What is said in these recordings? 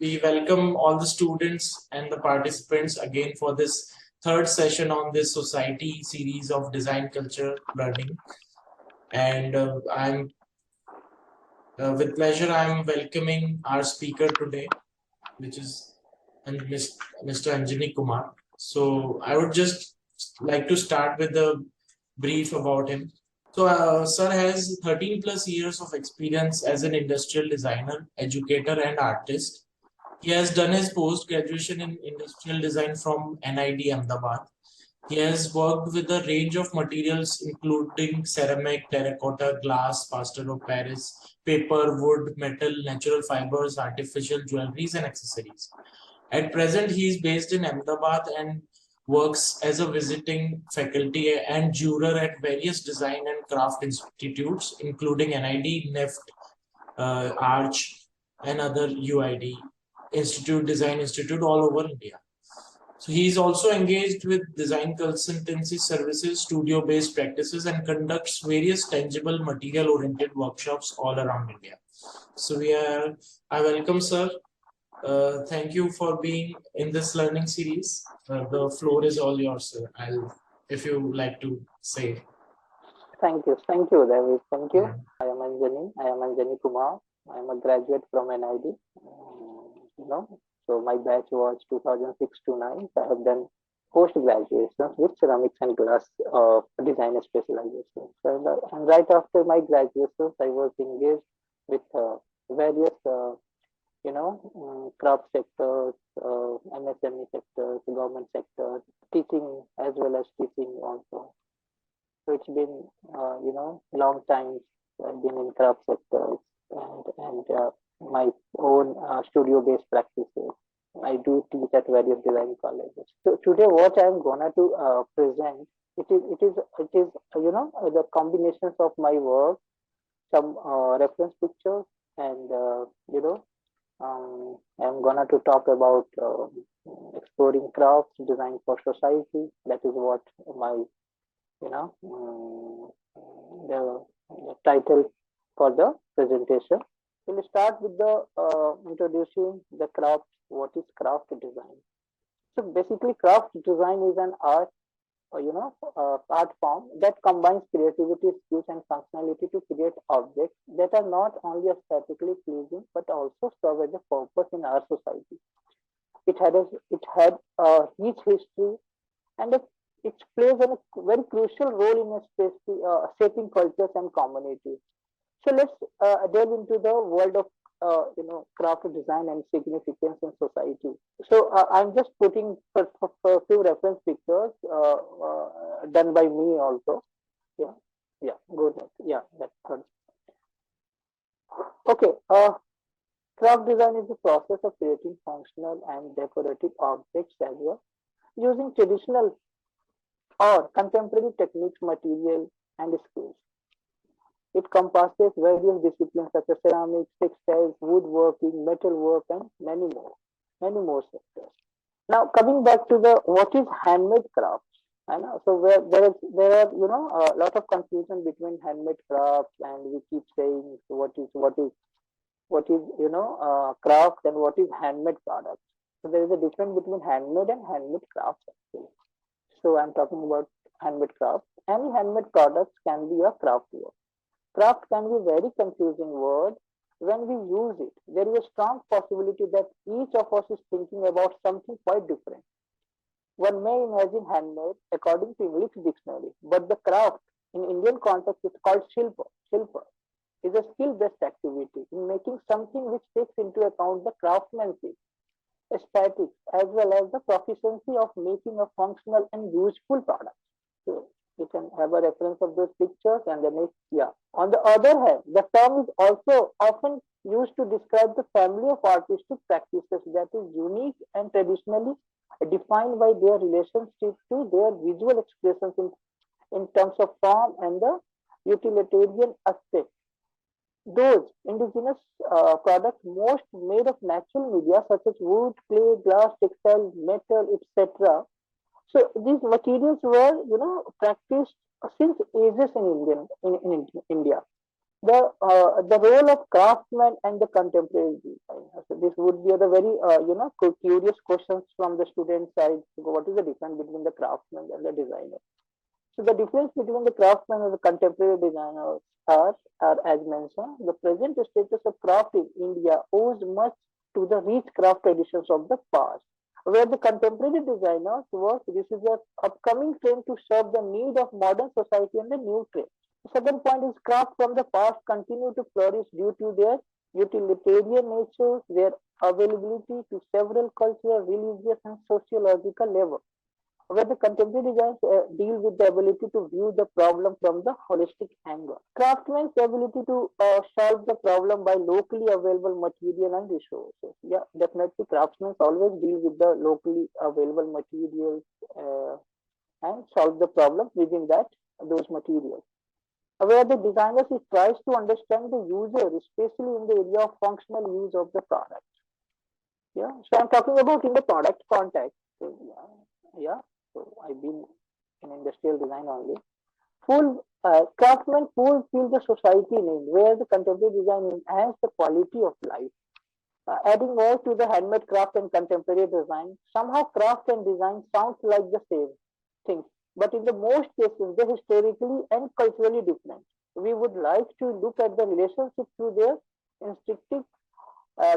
we welcome all the students and the participants again for this third session on this society series of design culture learning. And I'm with pleasure, I'm welcoming our speaker today, which is Mr. Anjani Kumar. So I would just like to start with a brief about him. So, Sir has 13 plus years of experience as an industrial designer, educator, and artist. He has done his post graduation in industrial design from NID Ahmedabad. He has worked with a range of materials including ceramic, terracotta, glass, plaster of Paris, paper, wood, metal, natural fibers, artificial jewelries, and accessories. At present, he is based in Ahmedabad and works as a visiting faculty and juror at various design and craft institutes, including NID, NIFT, ARCH, and other UID Institute, Design Institute all over India. So he is also engaged with design consultancy services, studio-based practices, and conducts various tangible material-oriented workshops all around India. So I welcome sir. Thank you for being in this learning series. The floor is all yours, sir. If you like to say. Thank you, David. Thank you. I am Anjani Kumar. I am a graduate from NID. So my batch was 2006 to 9. I have done post graduation with ceramics and glass design specialization. And right after my graduation, I was engaged with various craft sectors, MSME sectors, government sectors, teaching as well as teaching also. So it's been, long time I've been in craft sectors and my own studio-based practices. I do teach at various design colleges. So today, what I'm gonna to present, it is the combinations of my work, some reference pictures, and I'm gonna to talk about exploring crafts, design for society. That is what my the title for the presentation. We'll start with the introducing the craft. What is craft design? So basically, craft design is an art, art form that combines creativity, skills, and functionality to create objects that are not only aesthetically pleasing but also serve as a purpose in our society. It had a rich history and it plays a very crucial role in shaping cultures and communities. So let's delve into the world of craft design and significance in society. So I'm just putting for a few reference pictures done by me also. Yeah, good. Yeah, that's good. Okay. Craft design is the process of creating functional and decorative objects as well using traditional or contemporary techniques, material, and skills. It encompasses various disciplines such as ceramics, textiles, woodworking, metalwork, and many more sectors. Now, coming back to the what is handmade crafts, so where there are a lot of confusion between handmade crafts, and we keep saying what is craft and what is handmade products. So there is a difference between handmade and handmade crafts actually. So I'm talking about handmade crafts. Any handmade products can be a craft work. Craft can be a very confusing word. When we use it, there is a strong possibility that each of us is thinking about something quite different. One may imagine handmade according to English dictionary, but the craft in Indian context is called shilpa. Shilpa is a skill-based activity in making something which takes into account the craftsmanship, aesthetics, as well as the proficiency of making a functional and useful product. So you can have a reference of those pictures and the next, yeah. On the other hand, the term is also often used to describe the family of artistic practices that is unique and traditionally defined by their relationship to their visual expressions in terms of form and the utilitarian aspect. Those indigenous products most made of natural media such as wood, clay, glass, textile, metal, etc. So these materials were, practiced since ages in India. The role of craftsman and the contemporary design. So this would be the very curious questions from the student side. What is the difference between the craftsman and the designer? So the difference between the craftsman and the contemporary designers are as mentioned. The present status of craft in India owes much to the rich craft traditions of the past. Where the contemporary designers work, this is an upcoming trend to serve the need of modern society and the new trend. The second point is craft from the past continue to flourish due to their utilitarian nature, their availability to several cultural, religious, and sociological levels where the contemporary designs deal with the ability to view the problem from the holistic angle. Craftsman's ability to solve the problem by locally available material and resources. Yeah, definitely craftsmen always deal with the locally available materials and solve the problem within those materials. Where the designer tries to understand the user, especially in the area of functional use of the product. Yeah, so I'm talking about in the product context. So, yeah. So I've been in industrial design only. Full craftsmen fulfill the society need, where the contemporary design enhance the quality of life. Adding more to the handmade craft and contemporary design, somehow craft and design sounds like the same thing, but in the most cases, they're historically and culturally different. We would like to look at the relationship through their instinctive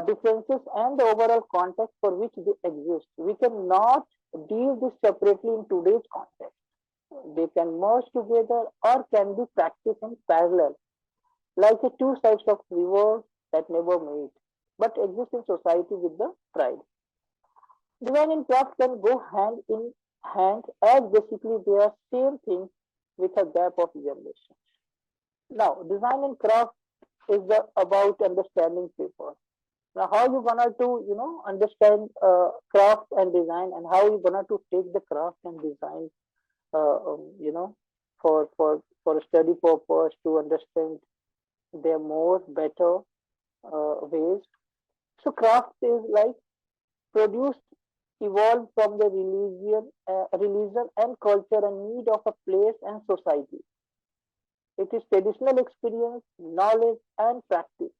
differences and the overall context for which they exist. We cannot deal this separately in today's context. They can merge together or can be practiced in parallel, like the two sides of river that never meet, but exist in society with the pride. Design and craft can go hand in hand as basically they are same thing with a gap of generations. Now, design and craft is about understanding paper. Now, how you gonna to understand craft and design, and how you gonna to take the craft and design, for study purpose to understand their more better ways. So, craft is like produced, evolved from the religion and culture and need of a place and society. It is traditional experience, knowledge, and practice.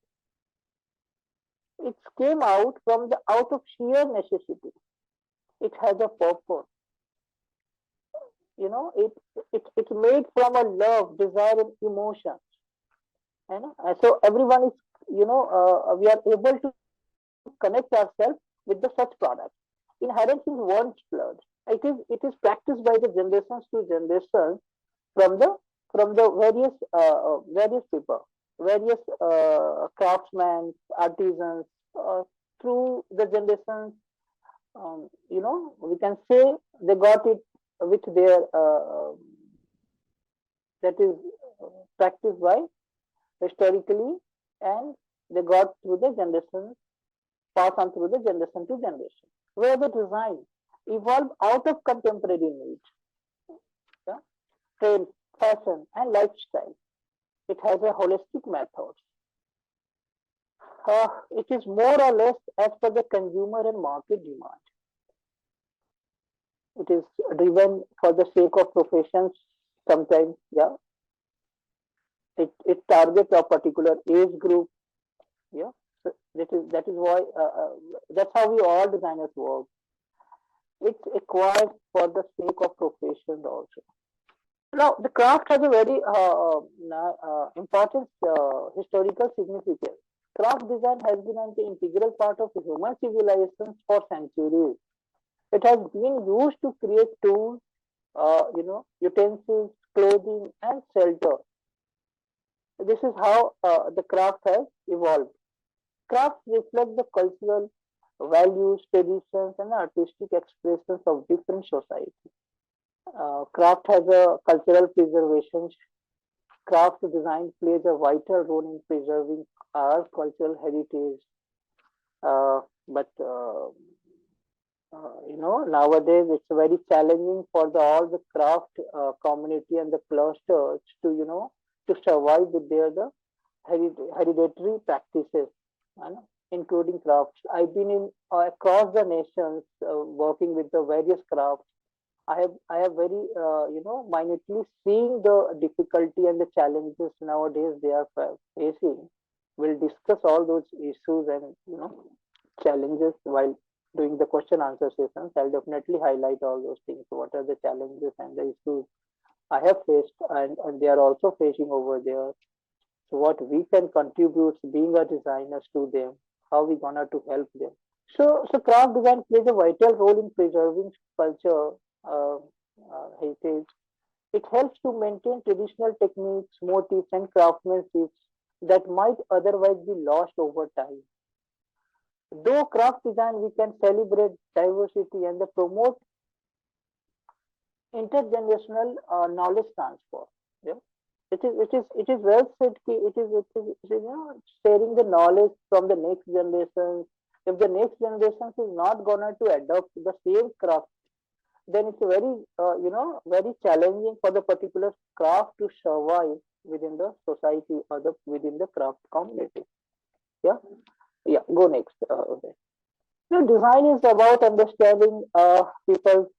It came out of sheer necessity. It has a purpose. It's made from a love, desire, and emotion. So everyone is, we are able to connect ourselves with the such product. Inherence in one's blood. It is practiced by the generations to generations from the various people, various craftsmen, artisans, through the generations. We can say they got it with their that is practiced by historically, and they got through the generations, pass on through the generation to generation. Where the design evolved out of contemporary needs, yeah? Trend, fashion, and lifestyle. It has a holistic method. It is more or less as per the consumer and market demand. It is driven for the sake of professions sometimes, yeah. It targets a particular age group, yeah. So that is why that's how we all designers work. It's acquired for the sake of profession also. Now, the craft has a very important historical significance. Craft design has been an integral part of human civilizations for centuries. It has been used to create tools, utensils, clothing, and shelter. This is how the craft has evolved. Crafts reflect the cultural values, traditions, and artistic expressions of different societies. Craft has a cultural preservation. Craft design plays a vital role in preserving our cultural heritage. But nowadays it's very challenging for all the craft community and the clusters to to survive with the hereditary practices, including crafts. I've been in across the nations working with the various crafts. I have very minutely seeing the difficulty and the challenges nowadays they are facing. We'll discuss all those issues and challenges while doing the question answer sessions. I'll definitely highlight all those things. What are the challenges and the issues I have faced and they are also facing over there. So what we can contribute being a designers to them, how we gonna to help them. So craft design plays a vital role in preserving culture, heritage. It helps to maintain traditional techniques, motifs, and craftsmanship that might otherwise be lost over time. Though craft design, we can celebrate diversity and the promote intergenerational knowledge transfer. Yeah. It is well said. It is sharing the knowledge from the next generation. If the next generation is not gonna to adopt the same craft, then it's very very challenging for the particular craft to survive within the society or the within the craft community. Yeah, yeah. Go next. Okay. So design is about understanding people's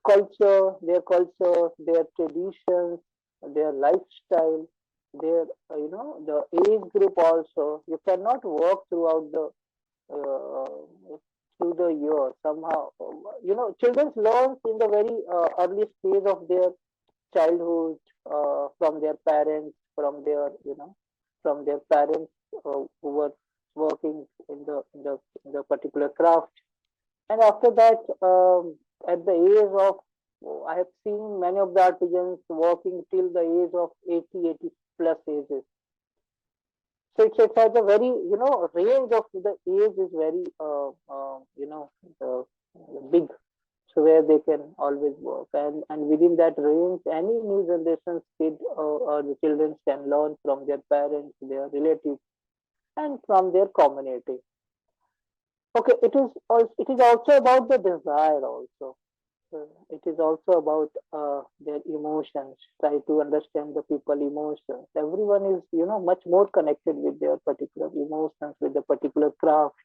culture, their traditions, their lifestyle, their the age group also. You cannot work throughout the through the year somehow. Children learn in the very early stage of their childhood from their parents, from their parents who were working in the particular craft. And after that, at the age of, I have seen many of the artisans working till the age of 80 plus ages. So it has a very, range of the age is very, big. So where they can always work. And within that range, any new generation's kid or the children can learn from their parents, their relatives, and from their community. Okay, it is also about the desire also. It is also about their emotions. Try to understand the people emotions. Everyone is much more connected with their particular emotions, with the particular craft.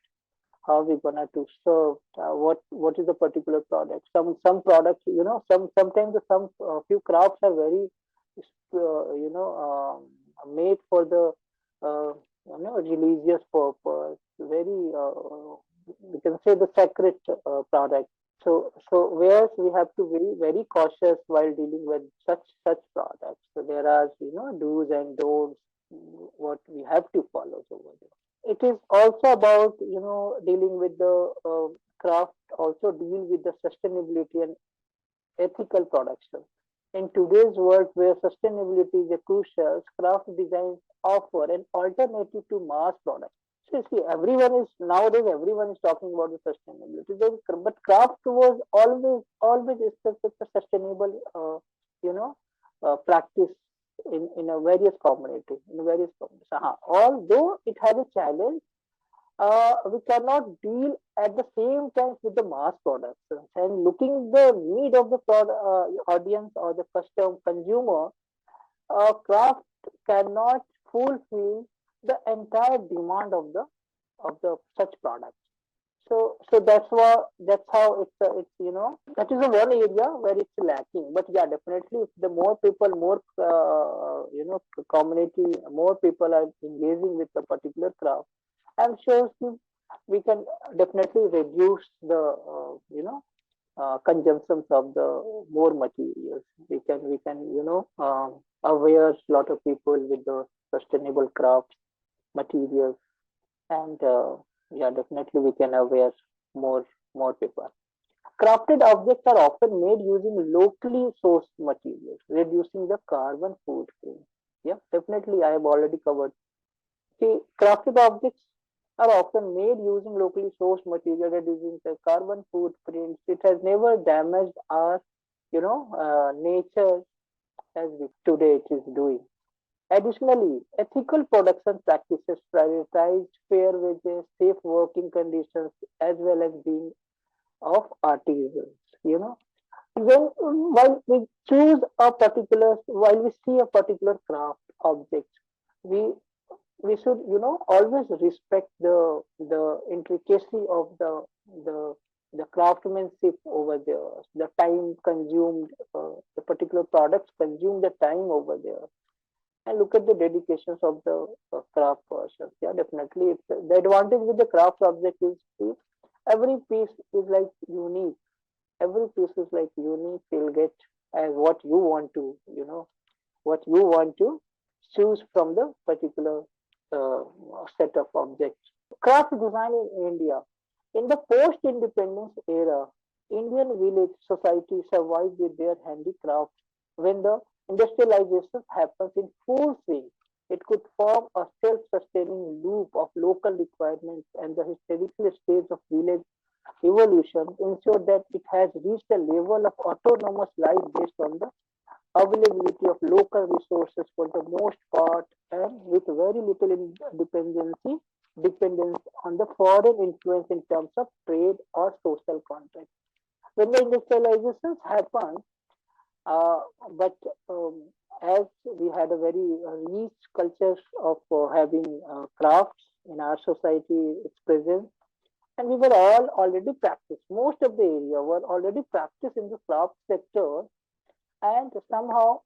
How we gonna to serve? What is the particular product? Some products, sometimes some few crafts are very made for the religious purpose. Very we can say the sacred product. So whereas we have to be very cautious while dealing with such products. So there are do's and don'ts what we have to follow over there. It is also about dealing with the craft. Also deal with the sustainability and ethical production. In today's world where sustainability is a crucial, craft designs offer an alternative to mass production. So see, everyone is nowadays everyone is talking about the sustainability. But craft was always is such a sustainable practice in a various community in various communities. Although it has a challenge, we cannot deal at the same time with the mass production and looking the need of the audience or the customer consumer. Craft cannot fulfill the entire demand of the such products. So that's how that is the one area where it's lacking. But yeah, definitely, if the more people, more community, more people are engaging with the particular craft, I'm sure we can definitely reduce the consumptions of the more materials. We can aware a lot of people with the sustainable crafts materials and yeah, definitely we can aware more more people. Crafted objects are often made using locally sourced materials, reducing the carbon footprint. Yeah, definitely I have already covered. See, crafted objects are often made using locally sourced material, reducing the carbon footprint. It has never damaged our, nature as we today it is doing. Additionally, ethical production practices prioritize fair wages, safe working conditions, as well as being of artisans. When while we choose a particular, while we see a particular craft object, we we should always respect the intricacy of the the craftsmanship over there, the time consumed, the particular products consume the time over there, and look at the dedications of the craft persons. Yeah, definitely. It's, the advantage with the craft object is every piece is like unique. Every piece is like unique. You'll get as what you want to, what you want to choose from the particular uh, set of objects. Craft design in India. In the post-independence era, Indian village society survived with their handicrafts. When the industrialization happens in full swing, it could form a self-sustaining loop of local requirements, and the historical stage of village evolution ensured that it has reached a level of autonomous life based on the availability of local resources for the most part, and with very little dependence on the foreign influence in terms of trade or social contact. When the industrializations happen, uh, but as we had a very rich culture of having crafts in our society, its presence, and we were all already practiced. Most of the area were already practiced in the craft sector, and somehow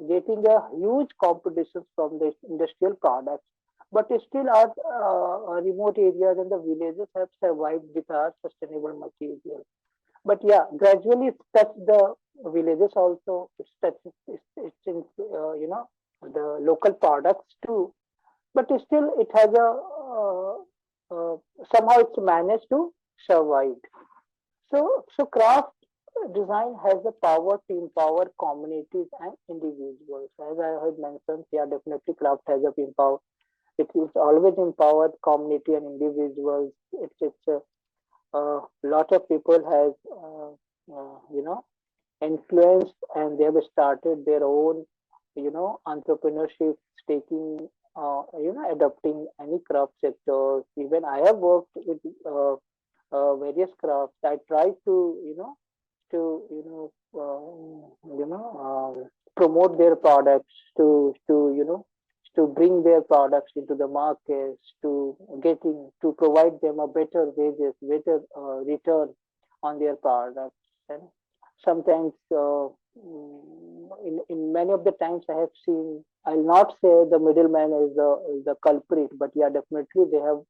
getting a huge competition from the industrial products, but still our remote areas and the villages have survived with our sustainable materials. But yeah, gradually it's touched the villages also. It's touched, it's in the local products too, but still it has a uh, somehow it's managed to survive. So craft design has the power to empower communities and individuals. As I had mentioned, yeah, definitely craft has a empower. It is always empowered community and individuals. It's a lot of people has influenced, and they have started their own entrepreneurship, taking adopting any craft sectors. Even I have worked with various crafts. I try to to promote their products, to bring their products into the markets, to provide them a better wages, better return on their products. And sometimes in many of the times I have seen, I'll not say the middleman is the culprit, but yeah, definitely they have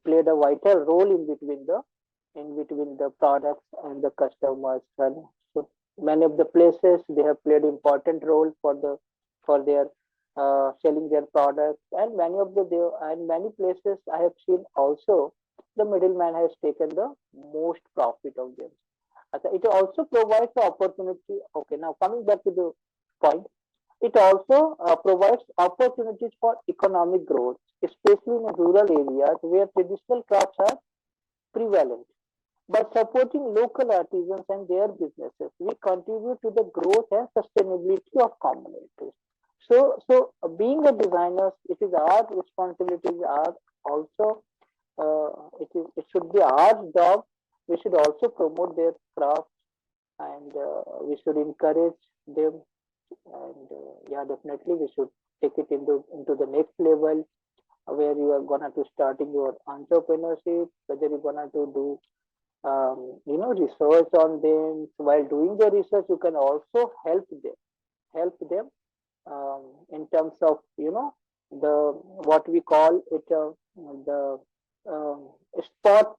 played a vital role in between the products and the customers. And so many of the places they have played important role for their selling their products, and many places I have seen also the middleman has taken the most profit of them. It also provides the opportunity. Okay, now coming back to the point, it also provides opportunities for economic growth, especially in rural areas where traditional crafts are prevalent. By supporting local artisans and their businesses, we contribute to the growth and sustainability of communities. Being a designer, it is our responsibility. Our also, it should be our job. We should also promote their craft, and we should encourage them. And yeah, definitely we should take it into the next level, where you are gonna to starting your entrepreneurship, whether you're gonna to do research on them. So while doing the research, you can also help them in terms of the what we call it the um, spot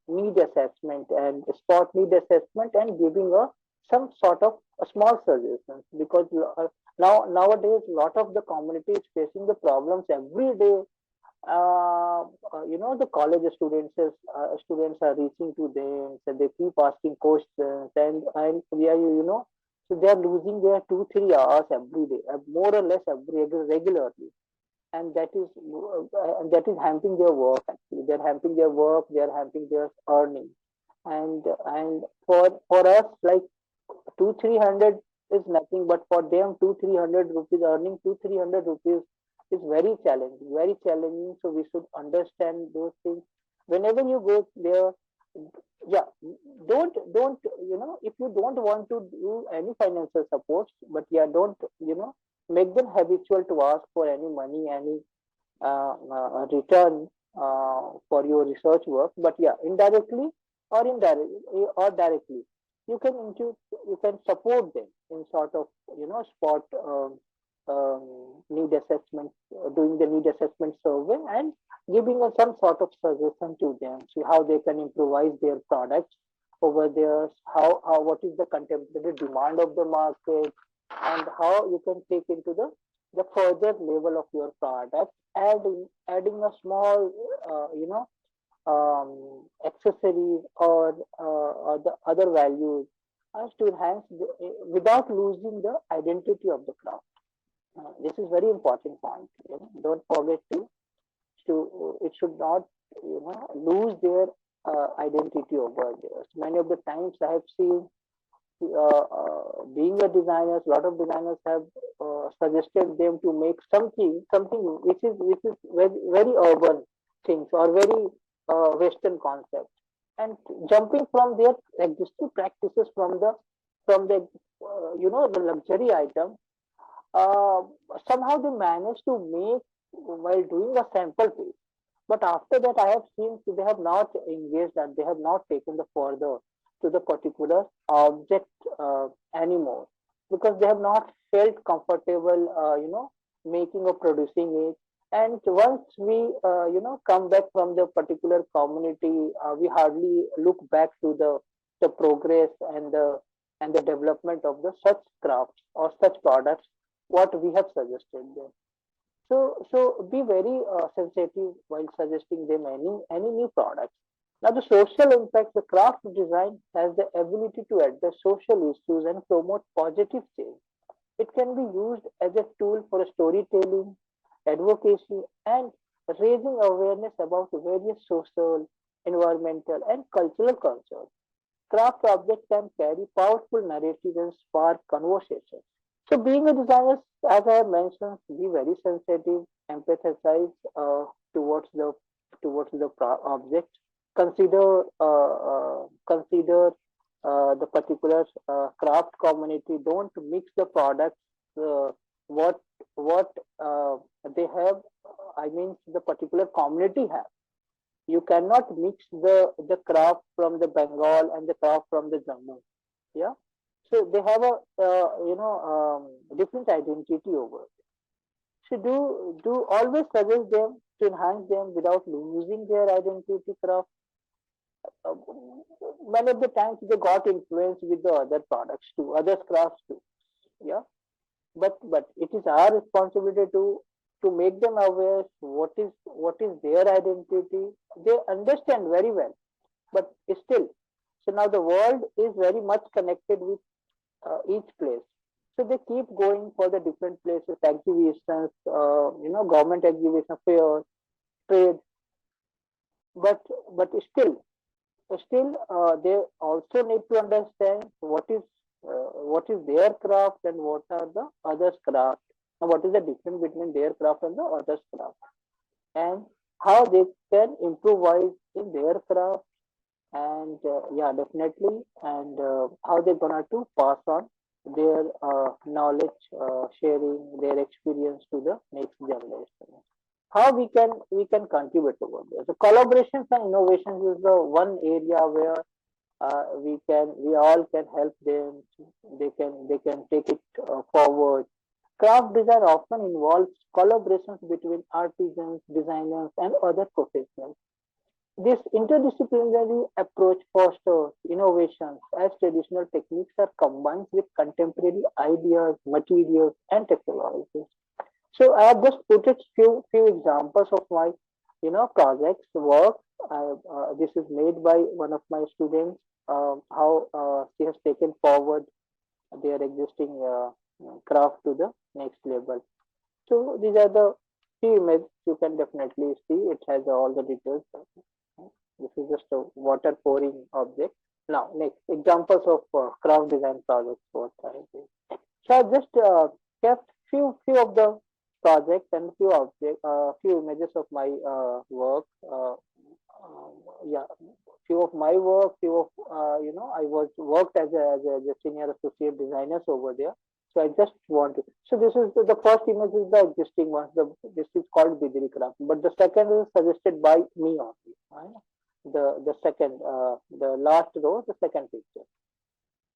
need assessment and giving a some sort of a small suggestions, because nowadays a lot of the community is facing the problems every day. The college students are reaching to them, so they keep asking questions, and we are so they are losing their 2-3 hours every day, more or less regularly, and that is hampering their work. Actually, they're hampering their work, they're hampering their earning, and for us, like 200-300 is nothing, but for them 200-300 rupees, earning 200-300 rupees is very challenging. So we should understand those things whenever you go there. Yeah, don't if you don't want to do any financial support, but yeah, don't make them habitual to ask for any money, any return for your research work. But yeah, indirectly or indirectly or directly, you can you can support them in sort of spot need assessment, doing the need assessment survey and giving us some sort of suggestion to them, see how they can improvise their products over there, how what is the contemporary demand of the market, and how you can take into the further level of your product, adding a small accessories or the other values as to enhance without losing the identity of the craft. This is very important point. Don't forget to it should not lose their identity over there. So many of the times I have seen being a designer, a lot of designers have suggested them to make something which is very urban things or very Western concept, and jumping from their existing practices from the the luxury item, uh, somehow they manage to make while doing a sample piece. But after that, I have seen they have not engaged and they have not taken the further to the particular object anymore, because they have not felt comfortable, making or producing it. And once we, come back from the particular community, we hardly look back to the progress and the development of the such crafts or such products what we have suggested them. So be very sensitive while suggesting them any new products. Now, the social impact, the craft design has the ability to address social issues and promote positive change. It can be used as a tool for storytelling, advocacy, and raising awareness about various social, environmental, and cultural concerns. Craft objects can carry powerful narratives and spark conversations. So, being a designer, as I have mentioned, be very sensitive, empathize towards the object, consider the particular craft community. Don't mix the products. What what they have, I mean, the particular community have. You cannot mix the craft from the Bengal and the craft from the Jammu. Yeah, so they have a different identity over. So do always suggest them to enhance them without losing their identity craft. Uh, Many of the times they got influenced with the other products too, other crafts too. Yeah, but it is our responsibility to make them aware what is their identity. They understand very well, but still, so now the world is very much connected with each place. So they keep going for the different places, exhibitions, government exhibition, fairs, trade, but still, they also need to understand what is their craft and what are the others' craft, and what is the difference between their craft and the others' craft, and how they can improvise in their craft, and yeah, definitely, and how they're gonna to pass on their knowledge, sharing their experience to the next generation. How we can contribute over there. So collaborations and innovations is the one area where we all can help them. They can take it forward. Craft design often involves collaborations between artisans, designers, and other professionals. This interdisciplinary approach fosters innovations as traditional techniques are combined with contemporary ideas, materials, and technologies. So I have just put it few examples of my projects work. This is made by one of my students. How she has taken forward their existing craft to the next level. So these are the few images you can definitely see. It has all the details. This is just a water pouring object. Now, next examples of craft design projects. What I did. So I just kept few of the projects and few images of my work. Yeah, few of my work, few of I was worked as a senior associate designers over there. So I just want to. So this is the first image is the existing one. This is called Bidri craft, but the second is suggested by me only. the second the last row, the second picture.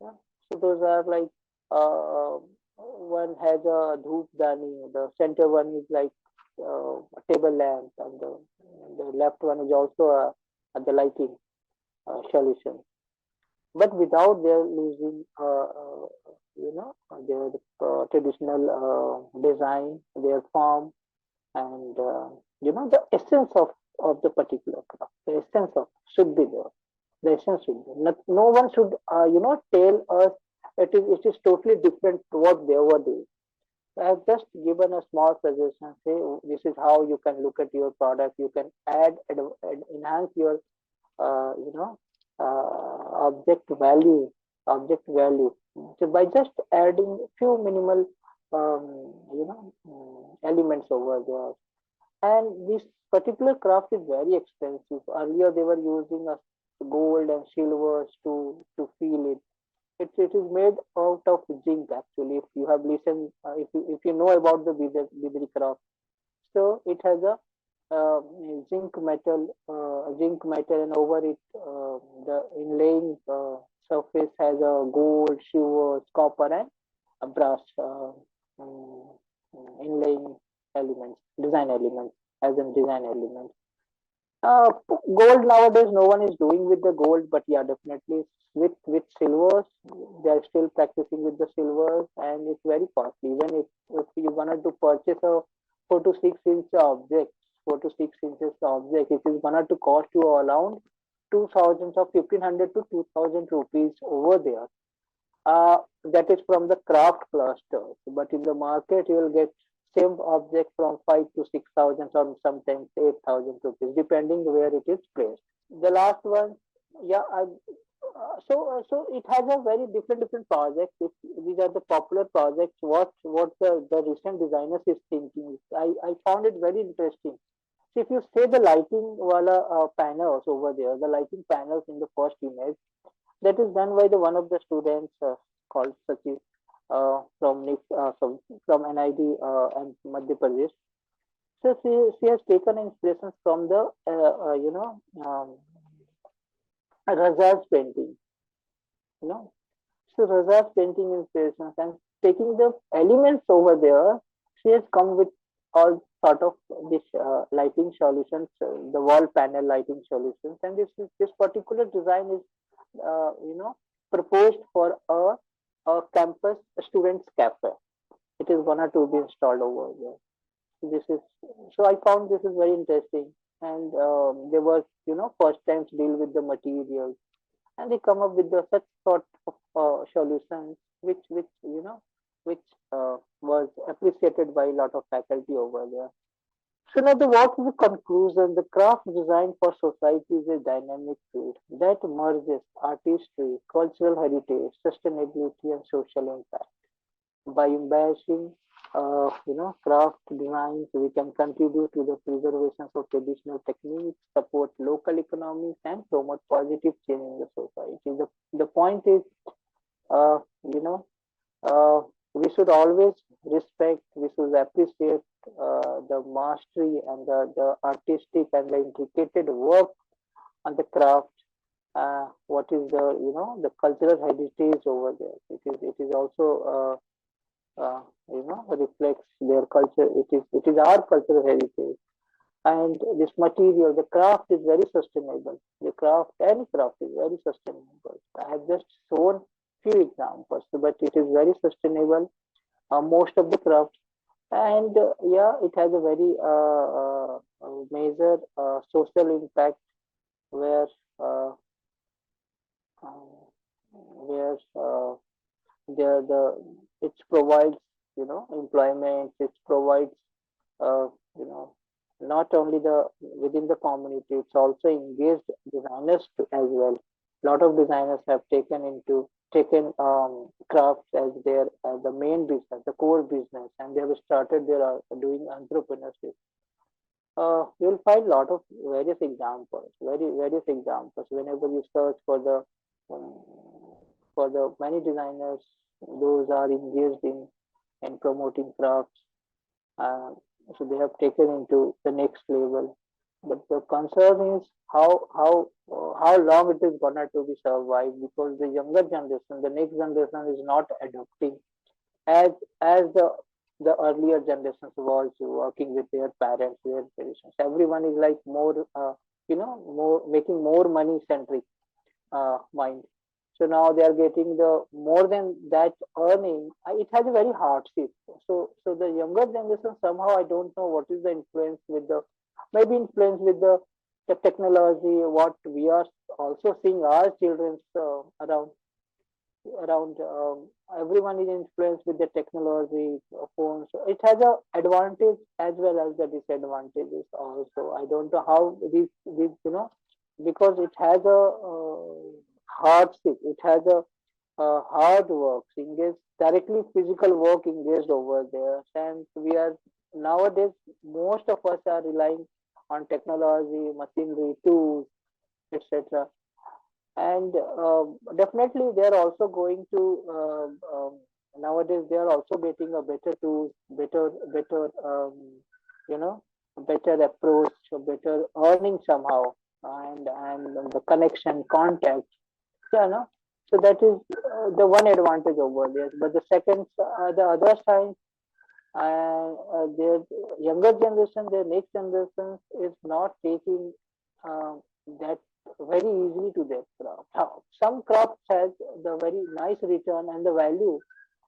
Yeah. So those are like uh, one has a dhoop dani, the center one is like a table lamp, and the left one is also the lighting solution. But without their losing, their traditional design, their form, and the essence of the particular craft. The essence of should be there. The essence should be. Not, no one should tell us it is totally different to what they were doing. I have just given a small suggestion. Say, "Oh, this is how you can look at your product. You can enhance your you know object value so by just adding few minimal elements over there. And this particular craft is very expensive. Earlier they were using a gold and silvers to feel it. It is made out of zinc actually. If you have listened, if you know about the bidri craft, so it has a zinc metal, and over it, the inlaying surface has a gold, silver, copper, and a brass um, inlaying elements, design elements, as in design elements. Gold nowadays, no one is doing with the gold, but yeah, definitely with silvers, they are still practicing with the silvers, and it's very costly. Even if you wanted to purchase a 4 to 6 inch object, 4 to 6 inches object, it is gonna to cost you around 2,000 or 1,500 to 2,000 rupees over there. That is from the craft clusters, but in the market you will get same object from 5 to 6,000 or sometimes 8,000 rupees, depending where it is placed. The last one, yeah, so it has a very different projects. If these are the popular projects, what the recent designers is thinking. I found it very interesting. So if you say the lighting wala panels over there, the lighting panels in the first image, that is done by the one of the students called Sachin from NID and Madhya Pradesh. So she has taken inspirations from the Razak's painting, you know. So Razak's painting inspirations, and taking the elements over there, she has come with all sort of this lighting solutions, the wall panel lighting solutions, and this particular design is proposed for a campus students cafe. It is gonna to be installed over there. This is so I found this is very interesting, and they were first times deal with the materials, and they come up with such sort of solutions which was appreciated by a lot of faculty over there. So now what is the conclusion? The craft design for society is a dynamic field that merges artistry, cultural heritage, sustainability, and social impact. By embracing craft designs, we can contribute to the preservation of traditional techniques, support local economies, and promote positive change in the society. The point is, uh, you know, we should always respect, we should appreciate the mastery and the artistic and the intricate work on the craft. What is the cultural heritage over there? It is also reflects their culture. It is our cultural heritage, and this material, the craft is very sustainable. The craft, any craft is very sustainable. I have just shown few examples, but it is very sustainable. Most of the crafts, and yeah, it has a very major social impact where uh, where the it provides employment. It provides uh, you know not only the within the community, it's also engaged designers as well. A lot of designers have taken crafts as their the main business, the core business, and they have started their doing entrepreneurship. You'll find a lot of various examples whenever you search um, for the many designers. Those are engaged in promoting crafts, uh, so they have taken into the next level. But the concern is how how long it is gonna to be survived, because the younger generation, the next generation is not adopting as the earlier generations was working with their parents, their traditions. Everyone is like more, more making more money centric mind. So now they are getting the more than that earning. It has a very hardship. So the younger generation somehow, I don't know what is the influence with the, maybe influence with the technology. What we are also seeing our children around everyone is influenced with the technology phones. So it has a advantage as well as the disadvantages also. I don't know how these because it has a hardship, it has a hard work engaged, directly physical work engaged over there. And we are nowadays, most of us are relying on technology, machinery, tools, etc. And definitely they are also going to nowadays they are also getting a better tools, better you know better approach, better earning somehow, and the connection, contact. Yeah, no. So that is the one advantage over there. But the second, the other side, their younger generation, their next generation is not taking that very easily to their craft. Some crafts has the very nice return and the value.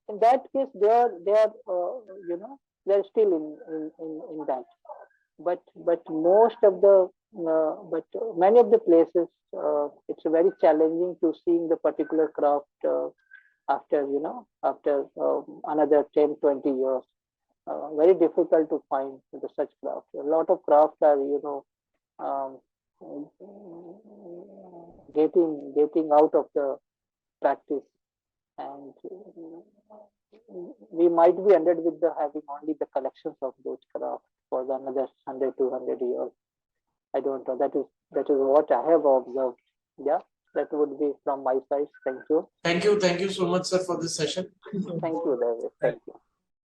In that case, they are they're still in that. But most of the but many of the places, it's very challenging to seeing the particular craft after after another 10-20 years. Very difficult to find the such craft. A lot of crafts are um, getting out of the practice, and we might be ended with the having only the collections of those crafts for the another 100-200 years. I don't know. That is what I have observed. Yeah, that would be from my side. Thank you. Thank you so much, sir, for this session. Thank you, David. Thank you.